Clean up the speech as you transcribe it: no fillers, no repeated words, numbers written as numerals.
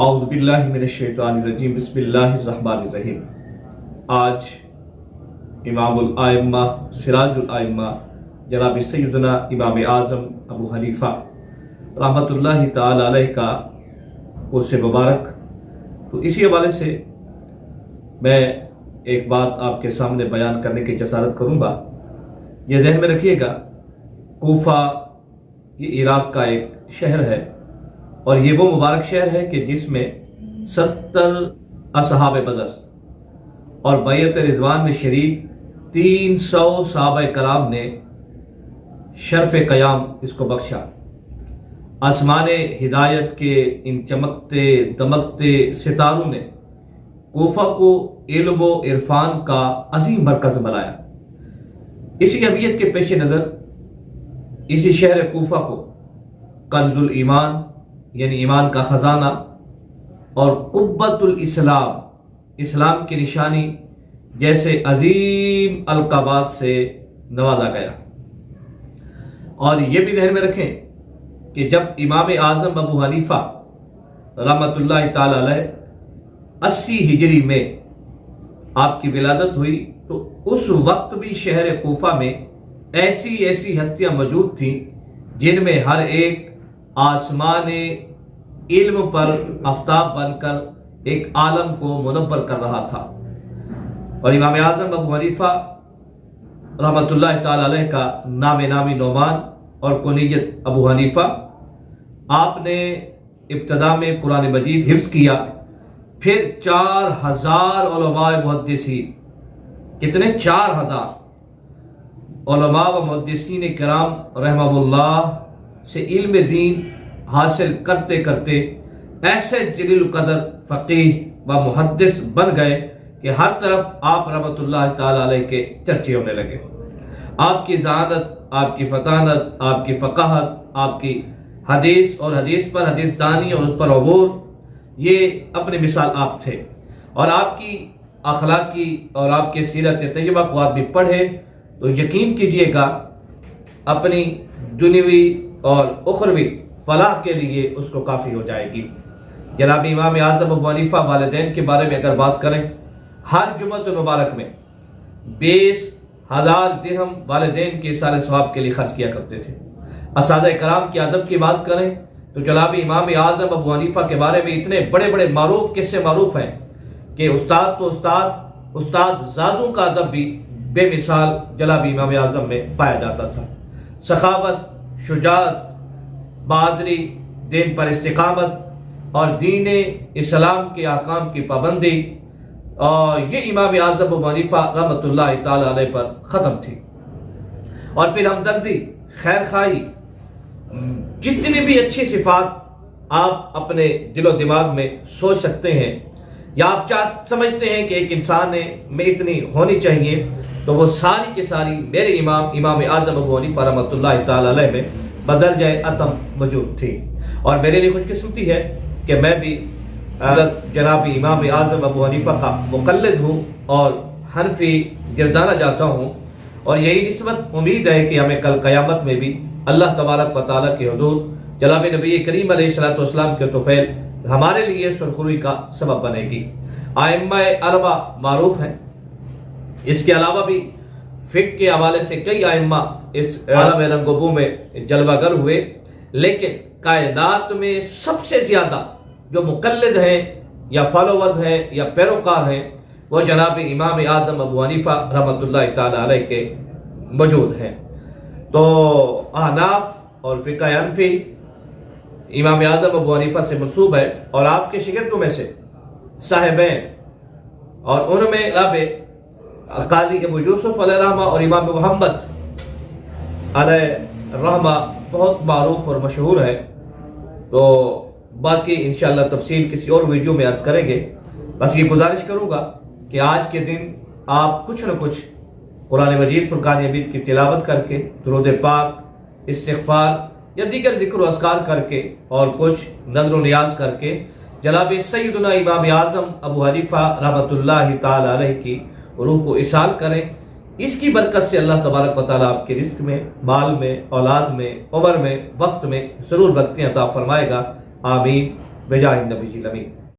اعوذ باللہ من الشیطان الرجیم بسم اللہ الرحمن الرحیم۔ آج امام الائمہ سراج الائمہ جناب سیدنا امام اعظم ابو حنیفہ رحمۃ اللہ تعالی علیہ کا عرس مبارک، تو اسی حوالے سے میں ایک بات آپ کے سامنے بیان کرنے کی جسارت کروں گا۔ یہ ذہن میں رکھیے گا، کوفہ یہ عراق کا ایک شہر ہے، اور یہ وہ مبارک شہر ہے کہ جس میں 70 اصحاب بدر اور بیعت رضوان میں شریک 300 صحابہ کرام نے شرف قیام اس کو بخشا۔ آسمان ہدایت کے ان چمکتے دمکتے ستاروں نے کوفہ کو علم و عرفان کا عظیم مرکز بنایا۔ اسی اہمیت کے پیش نظر اسی شہر کوفہ کو کنز الایمان یعنی ایمان کا خزانہ اور قبۃ الاسلام اسلام کی نشانی جیسے عظیم القابات سے نوازا گیا۔ اور یہ بھی ذہن میں رکھیں کہ جب امام اعظم ابو حنیفہ رحمۃ اللہ تعالی علیہ 80 ہجری میں آپ کی ولادت ہوئی، تو اس وقت بھی شہر کوفہ میں ایسی ہستیاں موجود تھیں جن میں ہر ایک آسمان علم پر آفتاب بن کر ایک عالم کو منور کر رہا تھا۔ اور امام اعظم ابو حنیفہ رحمۃ اللہ تعالی علیہ کا نام نامی نعمان اور کنیت ابو حنیفہ، آپ نے ابتدا میں قرآن مجید حفظ کیا، پھر 4000 علماء محدثین، کتنے 4000 علماء و محدثین کرام رحمہ اللہ سے علم دین حاصل کرتے کرتے ایسے جلیل القدر فقیہ و محدث بن گئے کہ ہر طرف آپ رحمۃ اللہ تعالی علیہ کے چرچے ہونے لگے۔ آپ کی ذہانت، آپ کی فطانت، آپ کی فقاہت، آپ کی حدیث اور حدیث پر حدیث دانی اور اس پر عبور، یہ اپنی مثال آپ تھے۔ اور آپ کی اخلاقی اور آپ کی سیرت طیبہ کو آدمی پڑھے تو یقین کیجئے گا اپنی دنیوی اور اخروی فلاح کے لیے اس کو کافی ہو جائے گی۔ جناب امام اعظم ابو حنیفہ والدین کے بارے میں اگر بات کریں، ہر جمعۃ المبارک میں 20,000 درہم والدین کے سال ثواب کے لیے خرچ کیا کرتے تھے۔ اساتذہ کرام کی ادب کی بات کریں تو جناب امام اعظم ابو حنیفہ کے بارے میں اتنے بڑے بڑے معروف قصے معروف ہیں کہ استاد تو استاد زادوں کا ادب بھی بے مثال جناب امام اعظم میں پایا جاتا تھا۔ سخاوت، شجاعت، بہادری، دین پر استقامت اور دین اسلام کے احکام کی پابندی، اور یہ امام اعظم ابو حنیفہ رحمۃ اللہ تعالی علیہ پر ختم تھی۔ اور پھر ہمدردی، خیر خواہی، جتنی بھی اچھی صفات آپ اپنے دل و دماغ میں سوچ سکتے ہیں یا آپ سمجھتے ہیں کہ ایک انسان میں اتنی ہونی چاہیے، تو وہ ساری کی ساری میرے امام اعظم ابو حنیفہ رحمۃ اللہ تعالی علیہ میں بدرجہ اتم موجود تھی۔ اور میرے لیے خوش قسمتی ہے کہ میں بھی جناب امام اعظم ابو حنیفہ کا مقلد ہوں اور حنفی گردانہ جاتا ہوں، اور یہی نسبت امید ہے کہ ہمیں کل قیامت میں بھی اللہ تبارک و تعالیٰ کے حضور جناب نبی کریم علیہ الصلوۃ والسلام کے طفیل ہمارے لیے سرخروئی کا سبب بنے گی۔ ائمہ اربعہ معروف ہیں، اس کے علاوہ بھی فقہ کے حوالے سے کئی ائمہ اس عالم رنگ و بو میں جلوہ گر ہوئے، لیکن کائنات میں سب سے زیادہ جو مقلد ہیں یا فالوورز ہیں یا پیروکار ہیں وہ جناب امام اعظم ابو حنیفہ رحمۃ اللہ تعالی علیہ کے موجود ہیں۔ تو احناف اور فقہ حنفی امام اعظم ابو حنیفہ سے منسوب ہے، اور آپ کے شاگردوں میں سے صاحبین اور ان میں قاضی ابو یوسف علیہ رحمہ اور امام محمد علیہ رحمہ بہت معروف اور مشہور ہے۔ تو باقی انشاءاللہ تفصیل کسی اور ویڈیو میں عرض کریں گے۔ بس یہ گزارش کروں گا کہ آج کے دن آپ کچھ نہ کچھ قرآن مجید فرقان حمید کی تلاوت کر کے، درود پاک، استغفار یا دیگر ذکر و اذکار کر کے، اور کچھ نظر و نیاز کر کے جناب سیدنا امام اعظم ابو حنیفہ رحمۃ اللہ تعالی علیہ کی روح کو اصال کریں۔ اس کی برکت سے اللہ تبارک و تعالیٰ آپ کے رزق میں، مال میں، اولاد میں، عمر میں، وقت میں ضرور برکتیں عطا فرمائے گا۔ آمین بجاہ النبی الامین.